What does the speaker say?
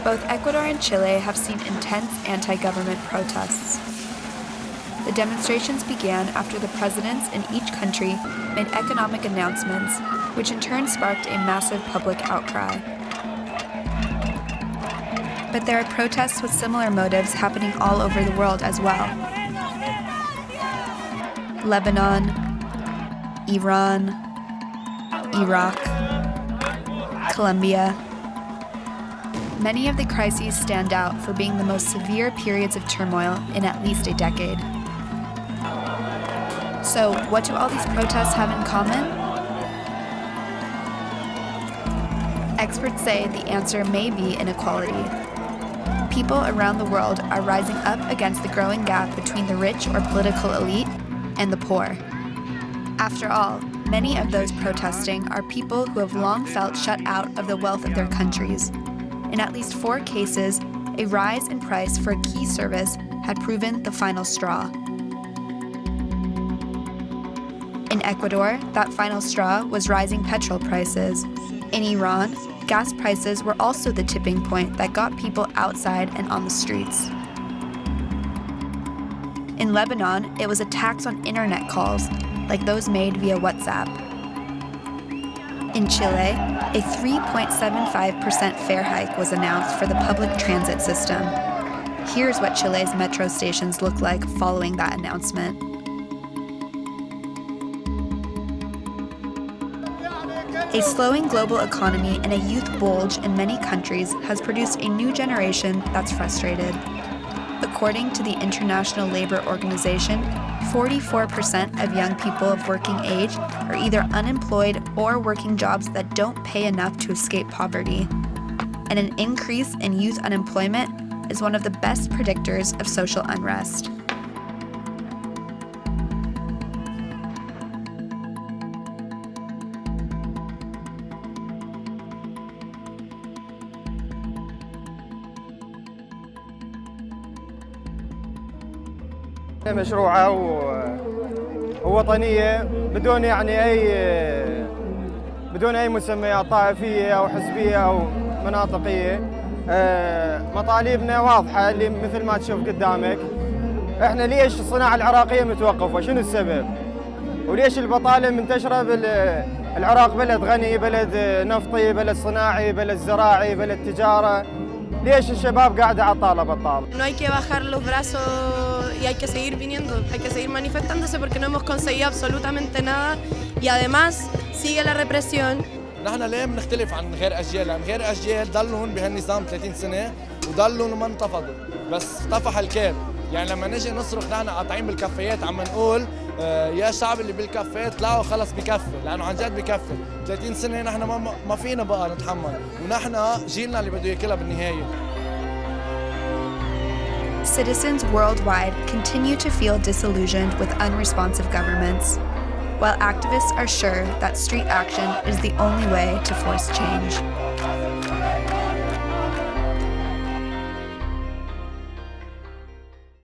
Both Ecuador and Chile have seen intense anti-government protests. The demonstrations began after the presidents in each country made economic announcements, which in turn sparked a massive public outcry. But there are protests with similar motives happening all over the world as well. Lebanon, Iran, Iraq, Colombia. Many of the crises stand out for being the most severe periods of turmoil in at least a decade. So, what do all these protests have in common? Experts say the answer may be inequality. People around the world are rising up against the growing gap between the rich or political elite and the poor. After all, many of those protesting are people who have long felt shut out of the wealth of their countries. In at least 4 cases, a rise in price for a key service had proven the final straw. In Ecuador, that final straw was rising petrol prices. In Iran, gas prices were also the tipping point that got people outside and on the streets. In Lebanon, it was a tax on internet calls, like those made via WhatsApp. In Chile, a 3.75% fare hike was announced for the public transit system. Here's what Chile's metro stations look like following that announcement. A slowing global economy and a youth bulge in many countries has produced a new generation that's frustrated. According to the International Labor Organization, 44% of young people of working age are either unemployed or working jobs that don't pay enough to escape poverty. And an increase in youth unemployment is one of the best predictors of social unrest. مشروعة ووطنية بدون أي مسميات طائفية أو حزبية أو مناطقية. مطالبنا واضحة اللي مثل ما تشوف قدامك. إحنا ليش الصناعة العراقية متوقفة؟ شنو السبب؟ وليش البطالة منتشرة بالعراق؟ بلد غني، بلد نفطي، بلد صناعي، بلد زراعي، بلد تجارة. ليش الشباب قاعدة على الطاولة؟ No hay que bajar los brazos y hay que seguir viniendo, hay que seguir manifestándose porque no hemos conseguido absolutamente nada y además sigue la represión. نحن ليه بنختلف عن غير أجيال؟ لأن غير أجيال ضلهم بهالنظام 30 سنة وضلهم ما انتفضوا، بس طفح الكاب. يعني لما نجي نصرخ نحن قاطعين بالكفايات عم نقول يا شعب اللي بالكفة طلعوا خلص بكفي، لأنه عن جد بكفي. 30 سنة نحن ما فينا بقى نتحمل، ونحن جيلنا اللي بده ياكلها بالنهاية. Citizens worldwide continue to feel disillusioned with unresponsive governments, while activists are sure that street action is the only way to force change.